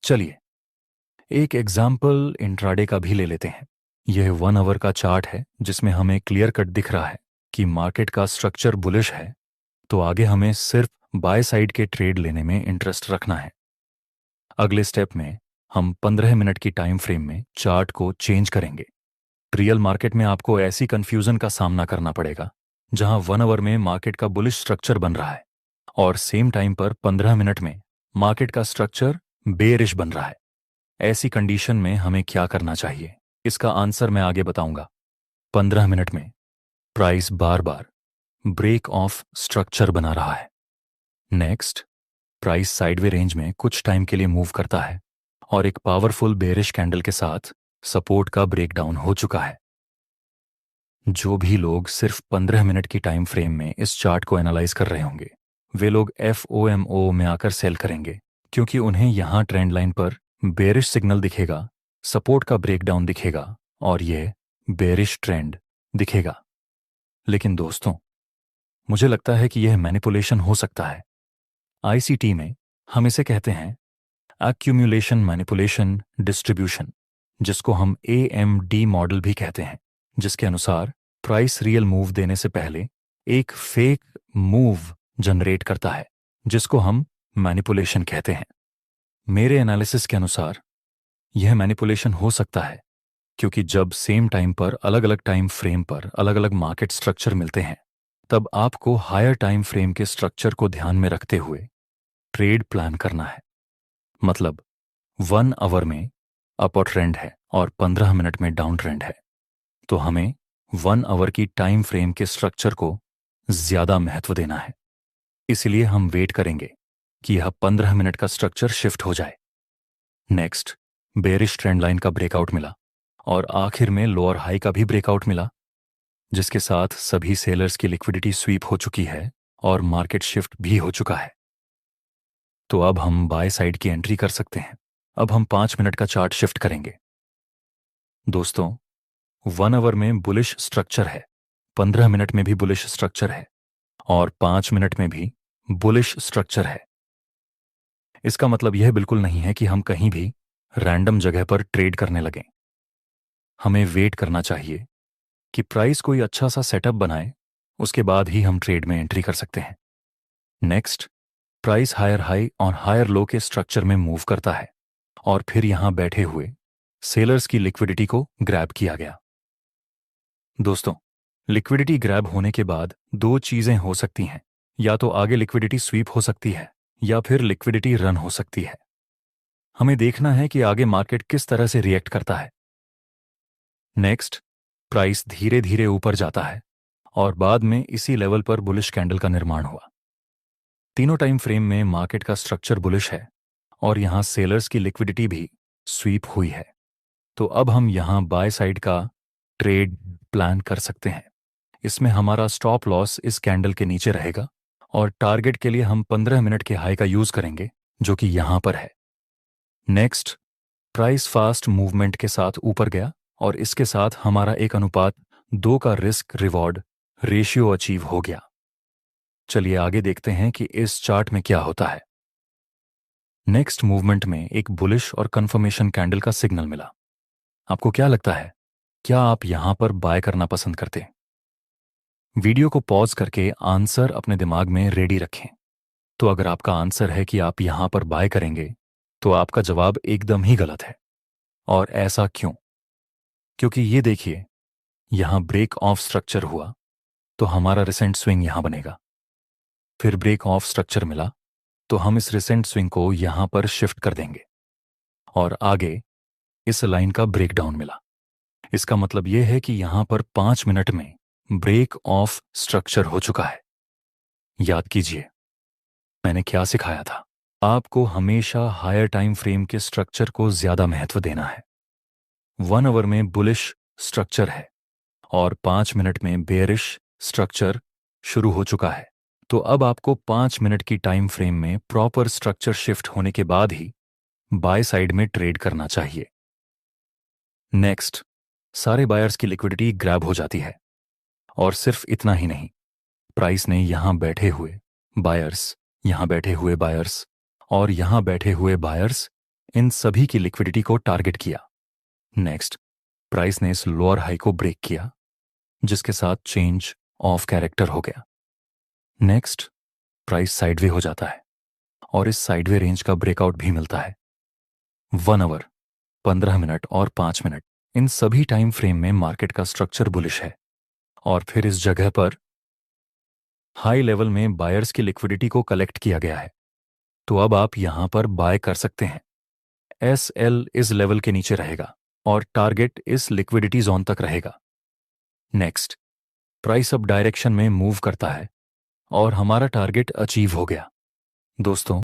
चलिए एक example intraday का भी ले लेते हैं। यह 1 आवर का चार्ट है जिसमें हमें क्लियर कट दिख रहा है कि मार्केट का स्ट्रक्चर बुलिश है, तो आगे हमें सिर्फ बाय साइड के ट्रेड लेने में इंटरेस्ट रखना है। अगले स्टेप में हम 15 मिनट की टाइम फ्रेम में चार्ट को चेंज करेंगे। रियल मार्केट में आपको ऐसी कंफ्यूजन का सामना करना पड़ेगा जहां 1 आवर में मार्केट का बुलिश स्ट्रक्चर बन रहा है और सेम टाइम पर 15 मिनट में मार्केट का स्ट्रक्चर बेरिश बन रहा है। ऐसी कंडीशन में हमें क्या करना चाहिए, इसका आंसर मैं आगे बताऊंगा। 15 मिनट में प्राइस बार बार ब्रेक ऑफ स्ट्रक्चर बना रहा है। नेक्स्ट, प्राइस साइडवे रेंज में कुछ टाइम के लिए मूव करता है और एक पावरफुल बेरिश कैंडल के साथ सपोर्ट का ब्रेकडाउन हो चुका है। जो भी लोग सिर्फ 15 मिनट की टाइम फ्रेम में इस चार्ट को एनालाइज कर रहे होंगे, वे लोग FOMO में आकर सेल करेंगे, क्योंकि उन्हें यहां ट्रेंड लाइन पर बेरिश सिग्नल दिखेगा, सपोर्ट का ब्रेकडाउन दिखेगा और यह बेरिश ट्रेंड दिखेगा। लेकिन दोस्तों, मुझे लगता है कि यह मैनिपुलेशन हो सकता है। ICT में हम इसे कहते हैं एक्यूमुलेशन मैनिपुलेशन डिस्ट्रीब्यूशन, जिसको हम AMD मॉडल भी कहते हैं, जिसके अनुसार प्राइस रियल मूव देने से पहले एक फेक मूव जनरेट करता है, जिसको हम मैनिपुलेशन कहते हैं। मेरे एनालिसिस के अनुसार यह मैनिपुलेशन हो सकता है क्योंकि जब सेम टाइम पर अलग अलग टाइम फ्रेम पर अलग अलग मार्केट स्ट्रक्चर मिलते हैं, तब आपको हायर टाइम फ्रेम के स्ट्रक्चर को ध्यान में रखते हुए ट्रेड प्लान करना है। मतलब 1 आवर में अपर ट्रेंड है और 15 मिनट में डाउन ट्रेंड है, तो हमें 1 आवर की टाइम फ्रेम के स्ट्रक्चर को ज्यादा महत्व देना है। इसलिए हम वेट करेंगे कि यह 15 मिनट का स्ट्रक्चर शिफ्ट हो जाए। नेक्स्ट, बेरिश ट्रेंड लाइन का ब्रेकआउट मिला और आखिर में लोअर हाई का भी ब्रेकआउट मिला, जिसके साथ सभी सेलर्स की लिक्विडिटी स्वीप हो चुकी है और मार्केट शिफ्ट भी हो चुका है। तो अब हम बाय साइड की एंट्री कर सकते हैं। अब हम 5 मिनट का चार्ट शिफ्ट करेंगे। दोस्तों, 1 आवर में बुलिश स्ट्रक्चर है, 15 मिनट में भी बुलिश स्ट्रक्चर है और 5 मिनट में भी बुलिश स्ट्रक्चर है। इसका मतलब यह बिल्कुल नहीं है कि हम कहीं भी रैंडम जगह पर ट्रेड करने लगें। हमें वेट करना चाहिए कि प्राइस कोई अच्छा सा सेटअप बनाए, उसके बाद ही हम ट्रेड में एंट्री कर सकते हैं। नेक्स्ट, प्राइस हायर हाई और हायर लो के स्ट्रक्चर में मूव करता है और फिर यहां बैठे हुए सेलर्स की लिक्विडिटी को ग्रैब किया गया। दोस्तों, लिक्विडिटी ग्रैब होने के बाद दो चीजें हो सकती हैं। या तो आगे लिक्विडिटी स्वीप हो सकती है या फिर लिक्विडिटी रन हो सकती है। हमें देखना है कि आगे मार्केट किस तरह से रिएक्ट करता है। नेक्स्ट, प्राइस धीरे धीरे ऊपर जाता है और बाद में इसी लेवल पर बुलिश कैंडल का निर्माण हुआ। तीनों टाइम फ्रेम में मार्केट का स्ट्रक्चर बुलिश है और यहां सेलर्स की लिक्विडिटी भी स्वीप हुई है। तो अब हम यहां बाय साइड का ट्रेड प्लान कर सकते हैं। इसमें हमारा स्टॉप लॉस इस कैंडल के नीचे रहेगा और टारगेट के लिए हम 15 मिनट के हाई का यूज करेंगे, जो कि यहां पर है। नेक्स्ट, प्राइस फास्ट मूवमेंट के साथ ऊपर गया और इसके साथ हमारा एक अनुपात 2 का रिस्क रिवॉर्ड रेशियो अचीव हो गया। चलिए आगे देखते हैं कि इस चार्ट में क्या होता है। नेक्स्ट मूवमेंट में एक बुलिश और कंफर्मेशन कैंडल का सिग्नल मिला। आपको क्या लगता है, क्या आप यहां पर बाय करना पसंद करते? वीडियो को पॉज करके आंसर अपने दिमाग में रेडी रखें। तो अगर आपका आंसर है कि आप यहां पर बाय करेंगे, तो आपका जवाब एकदम ही गलत है। और ऐसा क्यों? क्योंकि ये देखिए, यहां ब्रेक ऑफ स्ट्रक्चर हुआ तो हमारा रिसेंट स्विंग यहां बनेगा। फिर ब्रेक ऑफ स्ट्रक्चर मिला तो हम इस रिसेंट स्विंग को यहां पर शिफ्ट कर देंगे और आगे इस लाइन का ब्रेकडाउन मिला। इसका मतलब यह है कि यहां पर 5 मिनट में ब्रेक ऑफ स्ट्रक्चर हो चुका है। याद कीजिए, मैंने क्या सिखाया था? आपको हमेशा हायर टाइम फ्रेम के स्ट्रक्चर को ज्यादा महत्व देना है। 1 आवर में बुलिश स्ट्रक्चर है और 5 मिनट में बेरिश स्ट्रक्चर शुरू हो चुका है। तो अब आपको 5 मिनट की टाइम फ्रेम में प्रॉपर स्ट्रक्चर शिफ्ट होने के बाद ही बाय साइड में ट्रेड करना चाहिए। नेक्स्ट, सारे बायर्स की लिक्विडिटी ग्रैब हो जाती है और सिर्फ इतना ही नहीं, प्राइस ने यहां बैठे हुए बायर्स, यहां बैठे हुए बायर्स और यहां बैठे हुए बायर्स, इन सभी की लिक्विडिटी को टारगेट किया। नेक्स्ट, प्राइस ने इस लोअर हाई को ब्रेक किया, जिसके साथ चेंज ऑफ कैरेक्टर हो गया। नेक्स्ट, प्राइस साइडवे हो जाता है और इस साइडवे रेंज का ब्रेकआउट भी मिलता है। 1 आवर, 15 मिनट और 5 मिनट, इन सभी टाइम फ्रेम में मार्केट का स्ट्रक्चर बुलिश है। और फिर इस जगह पर हाई लेवल में बायर्स की लिक्विडिटी को कलेक्ट किया गया है, तो अब आप यहां पर बाय कर सकते हैं। SL इस लेवल के नीचे रहेगा और टारगेट इस लिक्विडिटी जोन तक रहेगा। नेक्स्ट, प्राइस अप डायरेक्शन में मूव करता है और हमारा टारगेट अचीव हो गया। दोस्तों,